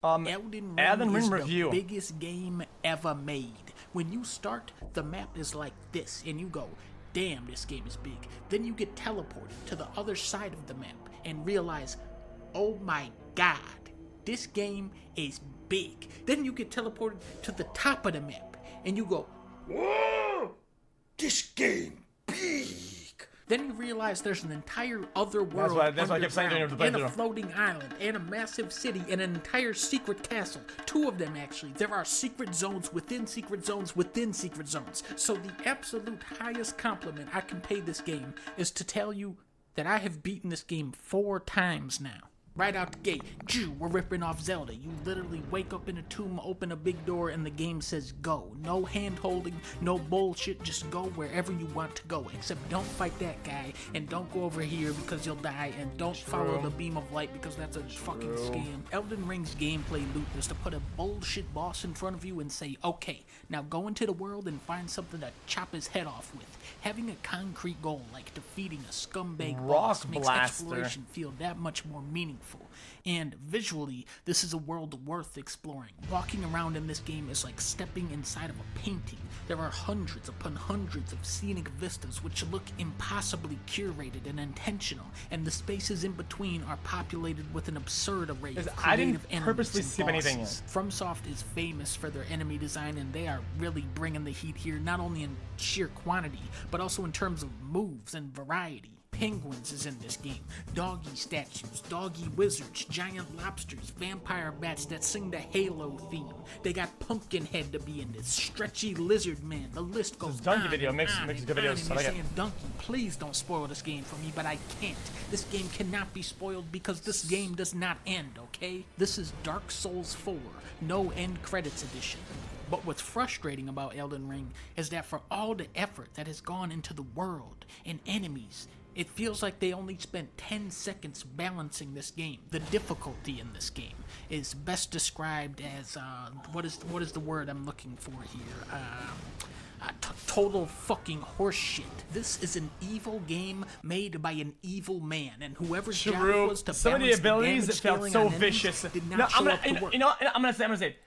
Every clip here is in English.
Elden Ring is the biggest game ever made. When you start, the map is like this, and you go, damn, this game is big. Then you get teleported to the other side of the map and realize, oh my god, this game is big. Then you get teleported to the top of the map, and you go, whoa, this game big. Then you realize there's an entire other world that's why I kept saying and a floating island, and a massive city, and an entire secret castle. 2 of them, actually. There are secret zones within secret zones within secret zones. So the absolute highest compliment I can pay this game is to tell you that I have beaten this game 4 times now. Right out the gate, we're ripping off Zelda. You literally wake up in a tomb, open a big door, and the game says go. No hand-holding, no bullshit, just go wherever you want to go. Except don't fight that guy, and don't go over here because you'll die, and don't follow the beam of light because that's a fucking scam. Elden Ring's gameplay loop is to put a bullshit boss in front of you and say, okay, now go into the world and find something to chop his head off with. Having a concrete goal like defeating a scumbag boss makes exploration feel that much more meaningful. And visually, this is a world worth exploring. Walking around in this game is like stepping inside of a painting. There are hundreds upon hundreds of scenic vistas which look impossibly curated and intentional, and the spaces in between are populated with an absurd array of creative enemies and bosses. FromSoft is famous for their enemy design, and they are really bringing the heat here, not only in sheer quantity, but also in terms of moves and variety. Penguins is in this game, doggy statues, doggy wizards, giant lobsters, vampire bats that sing the Halo theme. They got Pumpkinhead to be in this, stretchy lizard man, the list goes on. DUNKEY video makes good videos. I like it. Saying, Donkey, please don't spoil this game for me, but I can't. This game cannot be spoiled because this game does not end, okay? This is Dark Souls 4, no end credits edition. But what's frustrating about Elden Ring is that for all the effort that has gone into the world and enemies, it feels like they only spent 10 seconds balancing this game. The difficulty in this game is best described as, what is the word I'm looking for here? Total fucking horseshit. This is an evil game made by an evil man, and whoever's job it was to some of the abilities that felt so vicious. Did not show up to work. I'm gonna say.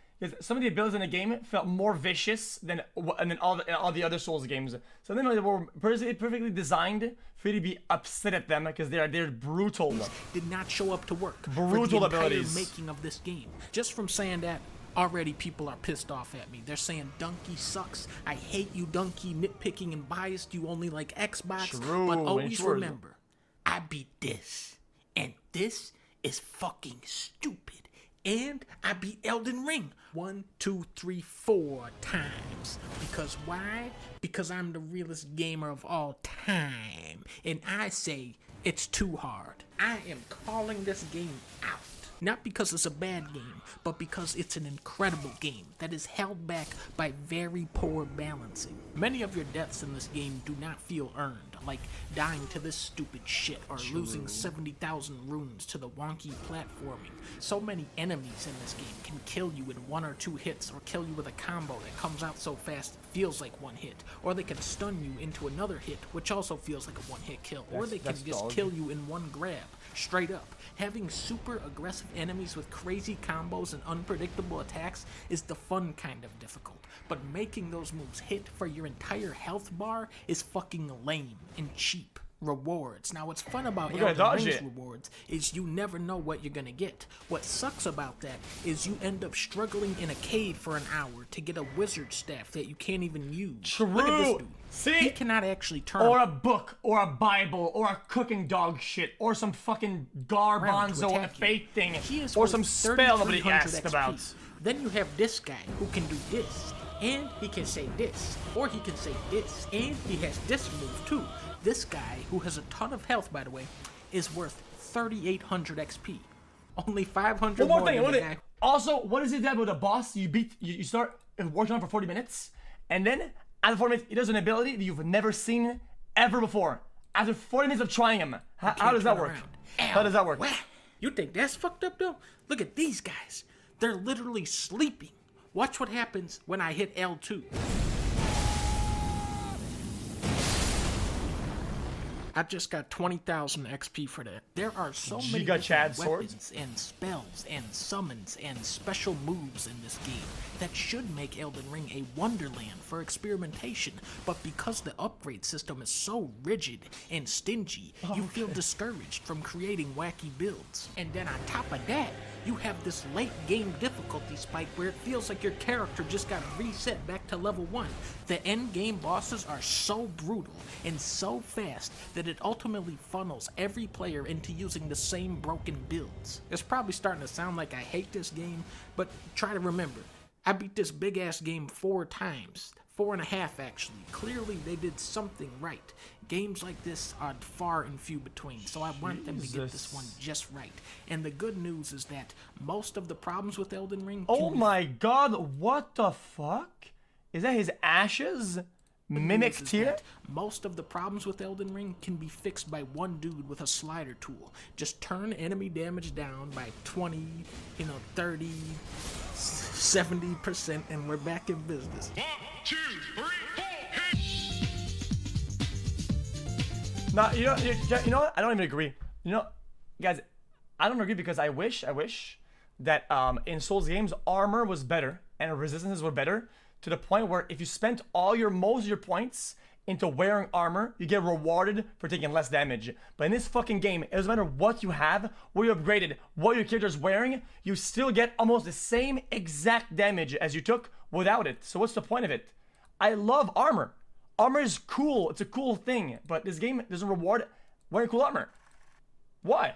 Some of the abilities in the game felt more vicious than all the other Souls games. So they were perfectly designed for you to be upset at them because they're brutal. Did not show up to work. Brutal for the abilities. Making of this game. Just from saying that, already people are pissed off at me. They're saying Donkey sucks. I hate you, Donkey, nitpicking and biased. You only like Xbox. True, but always remember, I beat this, and this is fucking stupid. And I beat Elden Ring 1, 2, 3, 4 times. Because why? Because I'm the realest gamer of all time. And I say it's too hard. I am calling this game out. Not because it's a bad game, but because it's an incredible game that is held back by very poor balancing. Many of your deaths in this game do not feel earned, like dying to this stupid shit or losing 70,000 runes to the wonky platforming. So many enemies in this game can kill you in 1 or 2 hits, or kill you with a combo that comes out so fast it feels like 1 hit, or they can stun you into another hit, which also feels like a 1-hit kill, or they can just kill you in 1 grab, straight up. Having super aggressive enemies with crazy combos and unpredictable attacks is the fun kind of difficult, but making those moves hit for your entire health bar is fucking lame and cheap. Rewards. Now what's fun about Elden Ring's rewards is you never know what you're gonna get. What sucks about that is you end up struggling in a cave for an hour to get a wizard staff that you can't even use. True. Look at this dude. See? He cannot actually turn. Or a book, or a Bible, or a cooking dog shit, or some fucking garbanzo faith thing, or some spell nobody asked about. Then you have this guy who can do this, and he can say this, or he can say this, and he has this move too. This guy, who has a ton of health, by the way, is worth 3,800 XP. Only 500 more than the guy. Also, what is it that with a boss you start working on for 40 minutes, and then after 40 minutes, he does an ability that you've never seen ever before. After 40 minutes of trying him, how does that work? How does that work? You think that's fucked up though? Look at these guys. They're literally sleeping. Watch what happens when I hit L2. I just got 20,000 XP for that. There are so many Giga Chad different swords? weapons and spells and summons and special moves in this game that should make Elden Ring a wonderland for experimentation, but because the upgrade system is so rigid and stingy, you feel discouraged from creating wacky builds. And then on top of that, you have this late game difficulty spike where it feels like your character just got reset back to level 1. The end game bosses are so brutal and so fast that it ultimately funnels every player into using the same broken builds. It's probably starting to sound like I hate this game, but try to remember, I beat this big ass game 4 times. 4.5 actually. Clearly they did something right. Games like this are far and few between, so I want them to get this one just right. And the good news is that most of the problems with Elden Ring... Oh my god, what the fuck? Is that his ashes? Mimicked here? Most of the problems with Elden Ring can be fixed by one dude with a slider tool. Just turn enemy damage down by 20, 30, 70%, and we're back in business. 1, 2, 3, 4, hit! Nah, you know what? I don't even agree. Guys, I don't agree because I wish that in Souls games armor was better and resistances were better to the point where if you spent most of your points into wearing armor, you get rewarded for taking less damage. But in this fucking game, it doesn't matter what you have, what you upgraded, what your character's wearing, you still get almost the same exact damage as you took without it. So what's the point of it? I love armor. Armor is cool. It's a cool thing. But this game doesn't reward wearing cool armor. Why?